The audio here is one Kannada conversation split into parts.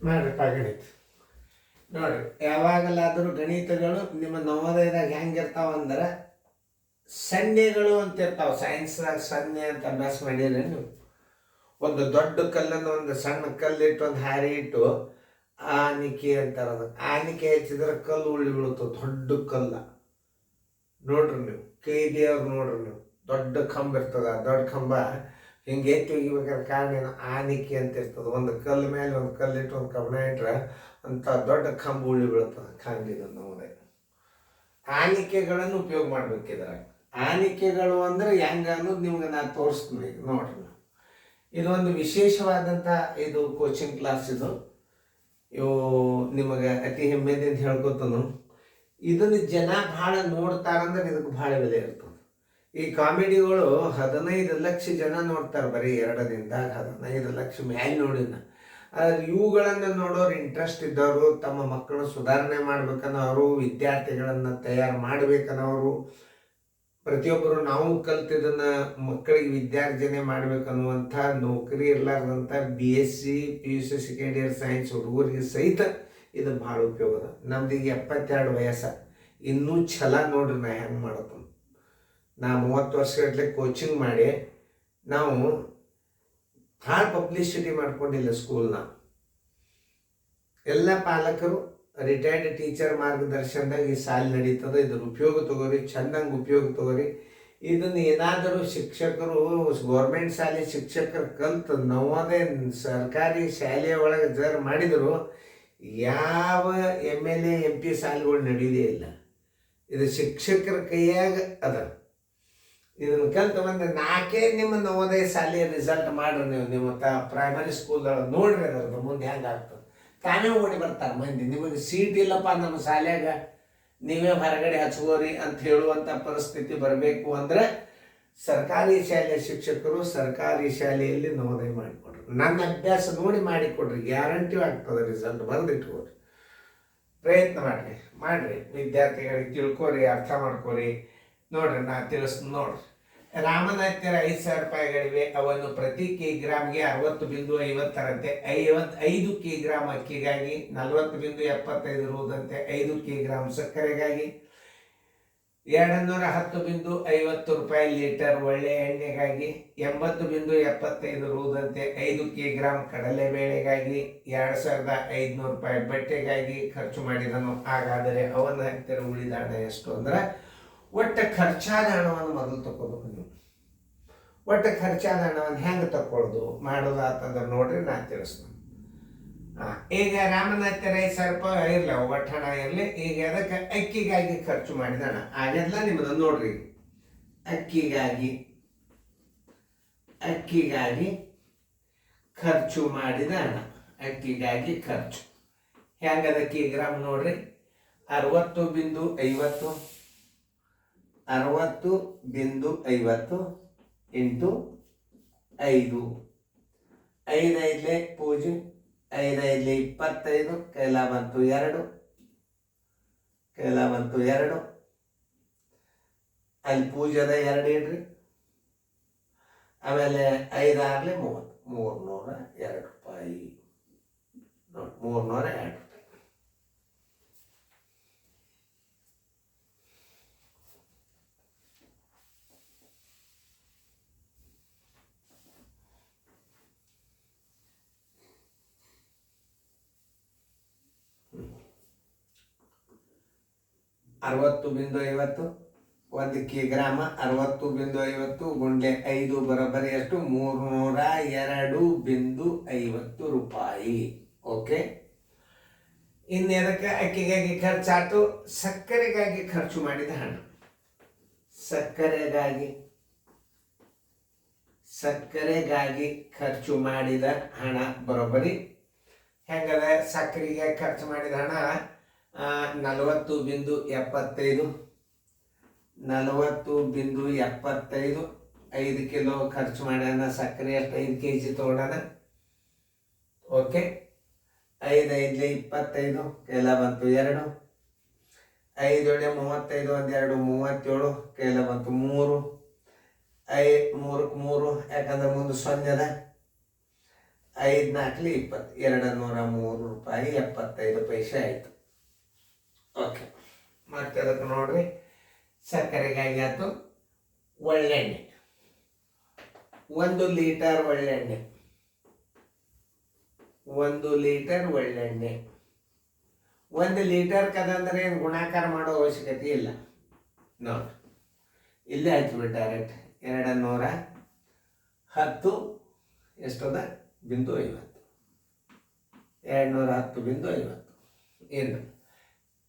ಮಾಡ್ರಿಪ್ಪ ಗಣಿತ ನೋಡ್ರಿ. ಯಾವಾಗಲಾದರೂ ಗಣಿತಗಳು ನಿಮ್ಮ ನವೋದಯದಾಗ ಹೆಂಗಿರ್ತಾವ ಅಂದ್ರೆ ಸನ್ನೆಗಳು ಅಂತ ಇರ್ತಾವ. ಸೈನ್ಸ್ದಾಗ ಸನ್ನೆ ಅಂತ ಅಭ್ಯಾಸ ಮಾಡಿದ್ರೆ ನೀವು ಒಂದು ದೊಡ್ಡ ಕಲ್ಲನ್ನು ಒಂದು ಸಣ್ಣ ಕಲ್ಲಿಟ್ಟು ಒಂದು ಹಾರಿ ಇಟ್ಟು ಆನಿಕೆ ಅಂತಾರೆ. ಅದು ಆನಿಕೆ ಹಚ್ಚಿದ್ರೆ ಕಲ್ಲು ಉಳ್ಳಿ ಬೀಳುತ್ತೆ. ದೊಡ್ಡ ಕಲ್ಲ ನೋಡ್ರಿ ನೀವು, ಕೈದೇವ್ರು ನೋಡ್ರಿ ನೀವು, ದೊಡ್ಡ ಕಂಬ ಇರ್ತದ. ದೊಡ್ಡ ಕಂಬ ಹಿಂಗೆ ಎತ್ತಿ ಒಗಿಬೇಕಾದ್ರೆ ಕಾರಣ ಏನು, ಆನಿಕೆ ಅಂತ ಇರ್ತದೆ. ಒಂದು ಕಲ್ಲು ಮೇಲೆ ಒಂದು ಕಲ್ಲಿಟ್ಟು ಒಂದು ಕಬ್ಬಣ ಇಟ್ರೆ ಅಂತ ದೊಡ್ಡ ಕಂಬ ಉಳ್ಳಿ ಬೀಳ್ತದೆ. ಕಂಬಿದು ನವೋದಯ ಆನಿಕೆಗಳನ್ನು ಉಪಯೋಗ ಮಾಡ್ಬೇಕಿದ್ರೆ. ಆನಿಕೆಗಳು ಅಂದ್ರೆ ಹೆಂಗ ಅನ್ನೋದು ನಿಮ್ಗೆ ನಾನು ತೋರಿಸ್ತೀನಿ. ಈಗ ನೋಡ್ರಿ, ಇದೊಂದು ವಿಶೇಷವಾದಂಥ ಇದು ಕೋಚಿಂಗ್ ಕ್ಲಾಸ್. ಇವು ನಿಮಗೆ ಅತಿ ಹೆಮ್ಮೆದಿಂದ ಹೇಳ್ಕೊತನು. ಇದನ್ನು ಜನ ಭಾಳ ನೋಡ್ತಾರಂದ್ರೆ ಇದಕ್ಕೆ ಭಾಳ ಬೆಲೆ ಇರ್ತದೆ. ಈ ಕಾಮಿಡಿಗಳು 15 ಲಕ್ಷ ಜನ ನೋಡ್ತಾರೆ ಬರೀ 2 ದಿನದಾಗ. 15 ಲಕ್ಷ ಮ್ಯಾಲೆ ನೋಡಿನ. ಇವುಗಳನ್ನು ನೋಡೋರು, ಇಂಟ್ರೆಸ್ಟ್ ಇದ್ದವರು, ತಮ್ಮ ಮಕ್ಕಳು ಸುಧಾರಣೆ ಮಾಡ್ಬೇಕನ್ನೋರು, ವಿದ್ಯಾರ್ಥಿಗಳನ್ನು ತಯಾರು ಮಾಡ್ಬೇಕನ್ನೋರು, ಪ್ರತಿಯೊಬ್ಬರು ನಾವು ಕಲ್ತಿದ್ದನ್ನ ಮಕ್ಕಳಿಗೆ ವಿದ್ಯಾರ್ಜನೆ ಮಾಡ್ಬೇಕನ್ನುವಂಥ, ನೌಕರಿ ಇರಲಾರ್ದಂಥ BSc PUC second year science ಹುಡುಗರಿಗೆ ಸಹಿತ ಇದು ಭಾಳ ಉಪಯೋಗ ಅದ. ನಮ್ದು ಈಗ 72 ವಯಸ್ಸ, ಇನ್ನೂ ಛಲ ನೋಡ್ರಿ ನಾ ಹೆಂಗೆ ಮಾಡತ್ತ. ನಾ 30 ವರ್ಷಗಟ್ಟಲೆ ಕೋಚಿಂಗ್ ಮಾಡಿ ನಾವು ಭಾಳ ಪಬ್ಲಿಸಿಟಿ ಮಾಡ್ಕೊಂಡಿಲ್ಲ ಸ್ಕೂಲ್ನ. ಎಲ್ಲ ಪಾಲಕರು ರಿಟೈರ್ಡ್ ಟೀಚರ್ ಮಾರ್ಗದರ್ಶನದಾಗ ಈ ಸಾಲಿ ನಡೀತದೆ. ಇದ್ರ ಉಪಯೋಗ ತಗೋರಿ, ಚೆಂದಂಗೆ ಉಪಯೋಗ ತಗೋರಿ. ಇದನ್ನು ಏನಾದರೂ ಶಿಕ್ಷಕರು, ಗೌರ್ಮೆಂಟ್ ಶಾಲೆ ಶಿಕ್ಷಕರು ಕಲ್ತು ನವೋದಯ ಸರ್ಕಾರಿ ಶಾಲೆಯ ಒಳಗೆ ಜರ್ ಮಾಡಿದರು ಯಾವ MLA MP ಶಾಲೆಗಳು ನಡೆಯೋದೇ ಇಲ್ಲ. ಇದು ಶಿಕ್ಷಕರ ಕೈಯಾಗ ಅದ. ಇದನ್ನು ಕಲ್ತು ಬಂದು 4 ನಿಮ್ಮ ನವೋದಯ ಶಾಲೆಯ ರಿಸಲ್ಟ್ ಮಾಡ್ರಿ. ನೀವು ನಿಮ್ಮ ಪ್ರೈಮರಿ ಸ್ಕೂಲ್ದೊಳಗೆ ನೋಡ್ರಿ, ಅದರದ್ದು ಮುಂದೆ ಹೆಂಗೆ ಆಗ್ತದೆ. ತಾನೇ ಓಡಿ ಬರ್ತಾರೆ ಮಂದಿ. ನಿಮಗೆ ಸೀಟ್ ಇಲ್ಲಪ್ಪ ನಮ್ಮ ಶಾಲ್ಯಾಗ, ನೀವೇ ಹೊರಗಡೆ ಹಚ್ಕೋರಿ ಅಂತ ಹೇಳುವಂಥ ಪರಿಸ್ಥಿತಿ ಬರಬೇಕು ಅಂದರೆ ಸರ್ಕಾರಿ ಶಾಲೆಯ ಶಿಕ್ಷಕರು ಸರ್ಕಾರಿ ಶಾಲೆಯಲ್ಲಿ ನವೋದಯ ಮಾಡಿಕೊಡ್ರಿ. ನನ್ನ ಅಭ್ಯಾಸ ನೋಡಿ ಮಾಡಿಕೊಡ್ರಿ, ಗ್ಯಾರಂಟಿ ಆಗ್ತದೆ ರಿಸಲ್ಟ್. ಬರೆದಿಟ್ಕೋರಿ, ಪ್ರಯತ್ನ ಮಾಡಿರಿ. ವಿದ್ಯಾರ್ಥಿಗಳಿಗೆ ತಿಳ್ಕೊರಿ, ಅರ್ಥ ಮಾಡ್ಕೊರಿ. ನೋಡ್ರಿ, ನಾ ತಿಳಿಸ್ತೀನಿ ನೋಡ್ರಿ. ರಾಮನ ಹತ್ತಿರ 5,000 ರೂಪಾಯಿಗಳಿವೆ. ಅವನ್ನು ಪ್ರತಿ ಕಿಗ್ರಾಮ್ಗೆ 60.50 5 ಕಿಗ್ರಾಮ್ ಅಕ್ಕಿಗಾಗಿ, 40.75 ರೂದಂತೆ 5 ಕಿಗ್ರಾಮ್ ಸಕ್ಕರೆಗಾಗಿ, 210.50 ರೂಪಾಯಿ ಲೀಟರ್ ಒಳ್ಳೆ ಎಣ್ಣೆಗಾಗಿ, 80.75 ರೂದಂತೆ 5 ಕಿಗ್ರಾಮ್ ಕಡಲೆಬೇಳೆಗಾಗಿ, 2,500 ರೂಪಾಯಿ ಬಟ್ಟೆಗಾಗಿ ಖರ್ಚು ಮಾಡಿದನು. ಹಾಗಾದರೆ ಅವನ ಹತ್ತಿರ ಉಳಿದ ಹಣ ಎಷ್ಟು ಅಂದ್ರೆ, ಒಟ್ಟು ಖರ್ಚಾದ ಹಣವನ್ನು ಮೊದಲು ತಗೋಬೇಕು ನೀವು. ಒಟ್ಟು ಖರ್ಚಾದ ಹಣವನ್ನು ಹೆಂಗೆ ತಗೊಳ್ಳೋದು ಮಾಡೋದು ಅಂತಂದ್ರೆ ನೋಡ್ರಿ, ನಾನು ತಿಳಿಸ್ತೀನಿ. ಈಗ ರಾಮನ ಹತ್ತಿರ 5,000 ರೂಪಾಯಿ ಇರಲಿ, ಒಟ್ಟು ಹಣ ಇರಲಿ. ಈಗ ಅದಕ್ಕೆ ಅಕ್ಕಿಗಾಗಿ ಖರ್ಚು ಮಾಡಿದ ಹಣ ಅದೆಲ್ಲ ನಿಮ್ಮದು ನೋಡ್ರಿ. ಅಕ್ಕಿಗಾಗಿ ಖರ್ಚು ಮಾಡಿದ ಹಣ, ಅಕ್ಕಿಗಾಗಿ ಖರ್ಚು ಹೆಂಗದ ಕಿಗ್ರಾಮ್ ನೋಡ್ರಿ. 60.50 ಇಂಟು 5. 5 ಪೂಜೆ, 5 25, ಕೈಲ ಬಂತು 2. ಅಲ್ಲಿ ಪೂಜೆದ 2 ಇಡ್ರಿ. ಆಮೇಲೆ 5 6 30, 302 ರೂಪಾಯಿ. ನೋಡಿ, 302 ರೂಪಾಯಿ. $60.50 1 ಕಿಗ್ರಾಮ. 60.50 ಗುಂಡ್ಲೆ 5 ಬರೋಬ್ಬರಿ ಎಷ್ಟು? 302.50 ರೂಪಾಯಿ. ಓಕೆ. ಇನ್ನು ಅದಕ್ಕೆ ಅಕ್ಕಿಗಾಗಿ ಖರ್ಚಾಯ್ತು. ಸಕ್ಕರೆಗಾಗಿ ಖರ್ಚು ಮಾಡಿದ ಹಣ, ಸಕ್ಕರೆಗಾಗಿ ಖರ್ಚು ಮಾಡಿದ ಹಣ ಬರೋಬ್ಬರಿ ಹೆಂಗದ? ಸಕ್ಕರೆಗೆ ಖರ್ಚು ಮಾಡಿದ ಹಣ 40.75. 5 ಕಿಲೋ ಖರ್ಚು ಮಾಡ್ಯಾನ. ಸಕ್ಕರೆ ಎಷ್ಟು? 5 kg ತೊಗೊಳೋಣ. ಓಕೆ. 5 5 25, ಕೈಲ ಬಂತು 2. 5 35, 1 2 37, ಕೈಲ ಬಂತು 3. 3 ಯಾಕಂದ್ರೆ ಮುಂದೆ 0 ಅದ. 5 4 20 203 ರೂಪಾಯಿ 75 ಪೈಸೆ ಆಯಿತು. ಓಕೆ, ಮತ್ತೆ ಅದಕ್ಕೆ ನೋಡ್ರಿ ಸಕ್ಕರೆಗಾಗಿ ಆಯ್ತು. ಒಳ್ಳೆಣ್ಣೆ 1 ಲೀಟರ್ ಒಳ್ಳೆಣ್ಣೆ 1 ಲೀಟರ್ ಒಳ್ಳೆಣ್ಣೆ 1 ಲೀಟರ್ ಕದಂದ್ರೆ ಏನು ಗುಣಾಕಾರ ಮಾಡೋ ಅವಶ್ಯಕತೆ ಇಲ್ಲ ನೋಡಿ, ಇಲ್ಲೇ ಹಚ್ಬಿಟ್ಟು ಡೈರೆಕ್ಟ್ 210 ಎಷ್ಟದ ಬಿಂದು 50 210.50. ಇನ್ನು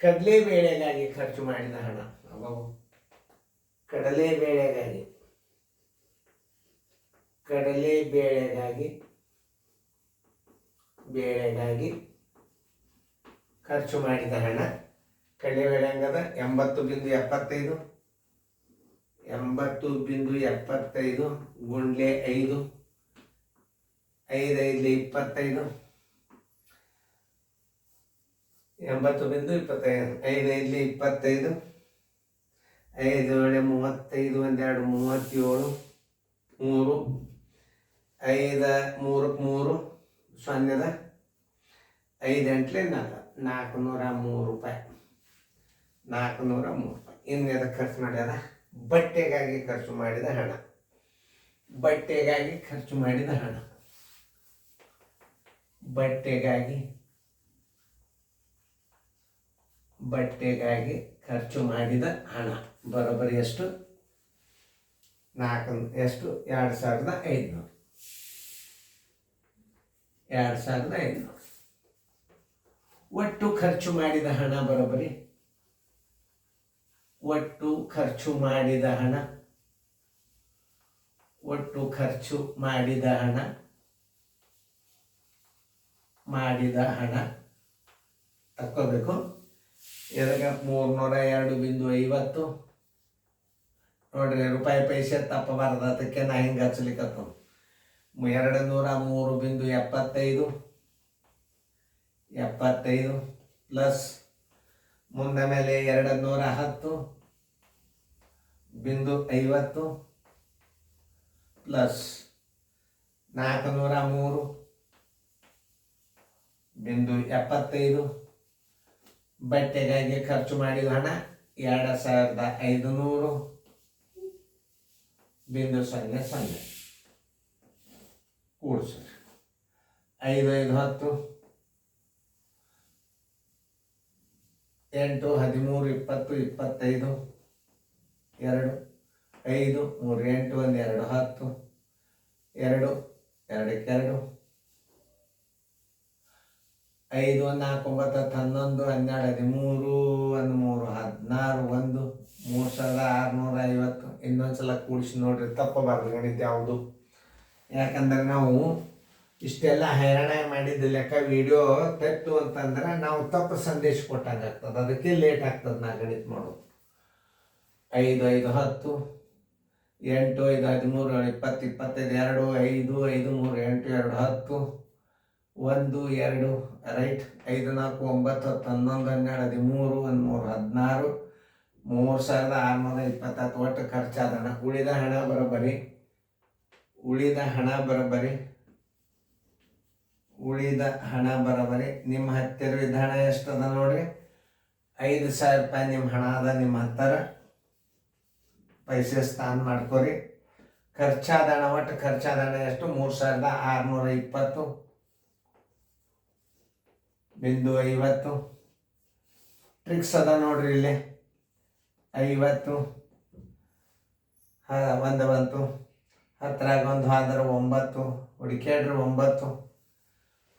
ಕಡಲೆಬೇಳೆಗಾಗಿ ಖರ್ಚು ಮಾಡಿದ ಹಣ, ಕಡಲೆಬೇಳೆಗಾಗಿ ಖರ್ಚು ಮಾಡಿದ ಹಣ. ಕಡಲೆಬೇಳೆ ಹಂಗದ 80.75 80.75 ಗುಂಡ್ಲೆ 5 5 5 25 80.25 5 5 25 5 ವೇಳೆ 35 ಒಂದೆರಡು 37 3 5 3 ಸೊನ್ನೆದ 5 8 403 ರೂಪಾಯಿ 403 ರೂಪಾಯಿ. ಇನ್ನು ಅದಕ್ಕೆ ಖರ್ಚು ಮಾಡ್ಯಾರ ಬಟ್ಟೆಗಾಗಿ ಖರ್ಚು ಮಾಡಿದ ಹಣ. ಬಟ್ಟೆಗಾಗಿ ಖರ್ಚು ಮಾಡಿದ ಹಣ ಖರ್ಚು ಮಾಡಿದ ಹಣ ಬರೋಬ್ಬರಿ ಎಷ್ಟು? 2500. 2500 ಒಟ್ಟು ಖರ್ಚು ಮಾಡಿದ ಹಣ ಬರೋಬ್ಬರಿ ಒಟ್ಟು ಖರ್ಚು ಮಾಡಿದ ಹಣ ತಕ್ಕೋಬೇಕು. ಎದಾಗ 302.50 ನೋಡ್ರಿ, ರೂಪಾಯಿ ಪೈಸೆ ತಪ್ಪಬಾರ್ದು, ಅದಕ್ಕೆ ನಾ ಹಿಂಗೆ ಹಚ್ಚಲಿಕ್ಕತ್ತು. 203.75 ಪ್ಲಸ್ ಮುಂದೆ ಮೇಲೆ 210.50 ಪ್ಲಸ್ 403.75. ಬಟ್ಟೆಗಾಗಿ ಖರ್ಚು ಮಾಡಿದ ಹಣ 2500.00 ಕೂಡಿಸಿ 5 5 10 8 13 20 25 2 5 3 8 1 2 10 2 2 2 5 1 4 9 10 11 12 13 16 ಇನ್ನೊಂದ್ಸಲ ಕೂಡಿಸಿ ನೋಡ್ರಿ, ತಪ್ಪಬಾರ್ದು ಗಣಿತ ಯಾವುದು. ಯಾಕಂದ್ರೆ ನಾವು ಇಷ್ಟೆಲ್ಲ ಹೈರಾಣ ಮಾಡಿದ ಲೆಕ್ಕ ವಿಡಿಯೋ ತೆತ್ತು ಅಂತಂದ್ರೆ ನಾವು ತಪ್ಪು ಸಂದೇಶ ಕೊಟ್ಟಂಗೆ ಆಗ್ತದೆ, ಅದಕ್ಕೆ ಲೇಟ್ ಆಗ್ತದೆ ನಾ ಗಣಿತ ಮಾಡೋದು. 5 5 10 8 5 13 20 25 2 5 5 3 8 2 10 1 2 ರೈಟ್ 5 4 9 10 11 12 13 16 3620 ಒಟ್ಟು ಖರ್ಚಾದಣ. ಉಳಿದ ಹಣ ಬರೋಬರಿ ನಿಮ್ಮ ಹತ್ತಿರ ಇದ್ದ ಹಣ ಎಷ್ಟದ ನೋಡ್ರಿ, 5,000 ರೂಪಾಯಿ ನಿಮ್ಮ ಹಣ ಅದ ನಿಮ್ಮ ಹತ್ತಿರ. ಪೈಸೆ ಸ್ಥಾನ ಮಾಡ್ಕೊರಿ. ಖರ್ಚಾದ ಹಣ ಒಟ್ಟು ಖರ್ಚಾದ ಹಣ ಎಷ್ಟು? 3620.50 ಟ್ರಿಕ್ಸ್ ಅದ ನೋಡ್ರಿ ಇಲ್ಲಿ. 50 ಒಂದು ಬಂತು, 10ರಾಗ ಒಂದು ಆದ್ರೆ 9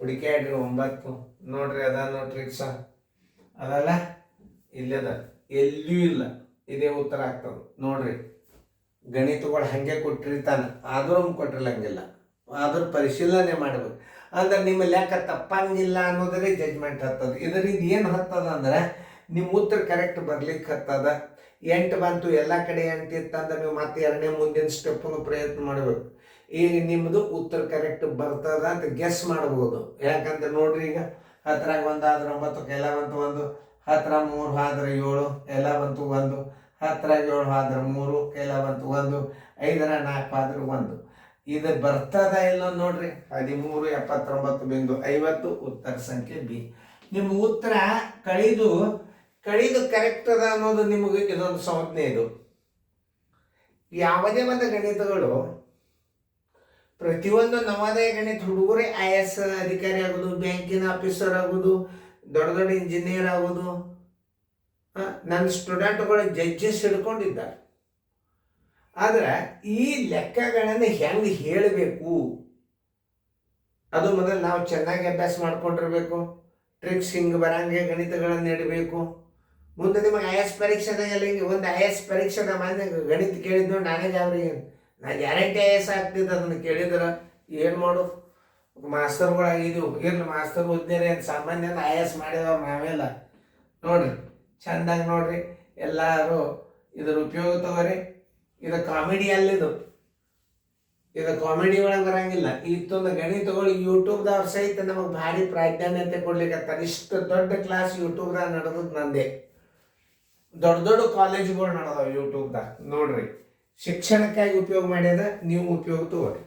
ಹುಡುಕ್ಯಾಡ್ರಿ 9 ನೋಡ್ರಿ. ಅದ ಟ್ರಿಕ್ಸ ಅದಲ್ಲ, ಇಲ್ಲದ ಎಲ್ಲಿಯೂ ಇಲ್ಲ, ಇದೇ ಉತ್ತರ ಆಗ್ತದೆ ನೋಡ್ರಿ. ಗಣಿತಗಳು ಹಾಗೆ ಕೊಟ್ಟಿರ್ತಾನೆ, ಆದರೂ ಕೊಟ್ಟಿರ್ಲಂಗಿಲ್ಲ, ಆದರೂ ಪರಿಶೀಲನೆ ಮಾಡ್ಬೇಕು. ಅಂದ್ರೆ ನಿಮ್ಮ ಲೆಕ್ಕ ತಪ್ಪಂಗಿಲ್ಲ ಅನ್ನೋದ್ರೆ ಜಜ್ಮೆಂಟ್ ಹತ್ತದ. ಇದರಿಂದ ಏನು ಹತ್ತದ ಅಂದ್ರೆ ನಿಮ್ಮ ಉತ್ತರ ಕರೆಕ್ಟ್ ಬರ್ಲಿಕ್ಕೆ ಹತ್ತದ. 8 ಬಂತು, ಎಲ್ಲ ಕಡೆ 8 ಇತ್ತಂದ್ರೆ ನೀವು ಮತ್ತೆ ಎರಡನೇ ಮುಂದಿನ ಸ್ಟೆಪ್ಪನ್ನು ಪ್ರಯತ್ನ ಮಾಡಬೇಕು. ಈಗ ನಿಮ್ಮದು ಉತ್ತರ ಕರೆಕ್ಟ್ ಬರ್ತದ ಅಂತ ಗೆಸ್ ಮಾಡ್ಬೋದು. ಯಾಕಂದ್ರೆ ನೋಡ್ರಿ, ಈಗ 10ರಾಗ 1 ಆದ್ರೆ 9 ಎಲ್ಲ ಬಂತು 1, 10ರಾಗ 3 ಆದ್ರೆ 7 ಎಲ್ಲ ಬಂತು 1, 10ರಾಗ 7 ಆದ್ರೆ 3 ಎಲ್ಲ ಬಂತು 1, 5ರಾಗ 4 ಆದ್ರೆ 1. ಇದು ಬರ್ತದ ಇಲ್ಲ ನೋಡ್ರಿ. 1379.50 ಉತ್ತರ ಸಂಖ್ಯೆ ಬಿ. ನಿಮ್ಮ ಉತ್ತರ ಕಳಿದು ಕರೆಕ್ಟ್ ಅದ ಅನ್ನೋದು ನಿಮಗೆ ಇದೊಂದು ಸಂಜ್ಞೆ. ಇದು ಯಾವುದೇ ಒಂದು ಗಣಿತಗಳು ಪ್ರತಿಯೊಂದು ನವೋದಯ ಗಣಿತ ಹುಡುಗರೇ IAS ಅಧಿಕಾರಿ ಆಗೋದು, ಬ್ಯಾಂಕಿನ ಆಫೀಸರ್ ಆಗೋದು, ದೊಡ್ಡ ದೊಡ್ಡ ಇಂಜಿನಿಯರ್ ಆಗೋದು. ನನ್ನ ಸ್ಟೂಡೆಂಟ್ಗಳು ಜಡ್ಜಸ್ ಹಿಡ್ಕೊಂಡಿದ್ದಾರೆ. ಆದ್ರೆ ಈ ಲೆಕ್ಕಗಳನ್ನು ಹೆಂಗೆ ಹೇಳಬೇಕು ಅದು ಮೊದಲು ನಾವು ಚೆನ್ನಾಗಿ ಅಭ್ಯಾಸ ಮಾಡ್ಕೊಂಡಿರ್ಬೇಕು. ಟ್ರಿಕ್ಸ್ ಹಿಂಗೆ ಬರಂಗೆ ಗಣಿತಗಳನ್ನು ಇಡಬೇಕು. ಮುಂದೆ ನಿಮಗೆ IAS ಪರೀಕ್ಷೆದಾಗೆಲ್ಲ ಹಿಂಗೆ ಒಂದು IAS ಪರೀಕ್ಷೆದ ಮಾನ್ಯ ಗಣಿತ ಕೇಳಿದ್ ನೋಡಿ ನಾನೇ ಅವ್ರಿಗೆ ನಾನು ಗ್ಯಾರಂಟಿ IAS ಆಗ್ತಿದ್ದೆ. ಅದನ್ನು ಕೇಳಿದ್ರೆ ಏನು ಮಾಡು, ಮಾಸ್ತರ್ಗಳಾಗಿದ್ದೀವಿ ಇರ್ಲಿ, ಮಾಸ್ತರ್ ಓದ್ನೇರಿ ಅಂತ ಸಾಮಾನ್ಯ IAS ಮಾಡಿದವ್ರು ನಾವೆಲ್ಲ. ನೋಡ್ರಿ ಚೆಂದಾಗಿ ನೋಡ್ರಿ, ಎಲ್ಲರೂ ಇದ್ರ ಉಪಯೋಗ ತಗೋರಿ. ಇದು ಕಾಮಿಡಿ ಅಲ್ಲಿದು, ಇದು ಕಾಮಿಡಿ ಒಳಗೆ ಬರಂಗಿಲ್ಲ. ಇತ್ತೊಂದು ಗಣಿತಗಳು ಯೂಟ್ಯೂಬ್ದವ್ರು ಸಹಿತ ನಮಗೆ ಭಾರಿ ಪ್ರಾಧಾನ್ಯತೆ ಕೊಡ್ಲಿಕ್ಕೆ. ಇಷ್ಟು ದೊಡ್ಡ ಕ್ಲಾಸ್ ಯೂಟ್ಯೂಬ್ದಾಗ ನಡೆದದ್ದು ನಂದೇ. ದೊಡ್ಡ ದೊಡ್ಡ ಕಾಲೇಜುಗಳು ನಡೆದವು ಯೂಟ್ಯೂಬ್ದಾಗ. ನೋಡ್ರಿ, ಶಿಕ್ಷಣಕ್ಕಾಗಿ ಉಪಯೋಗ ಮಾಡ್ಯದ, ನೀವು ಉಪಯೋಗ ತಗೋರಿ.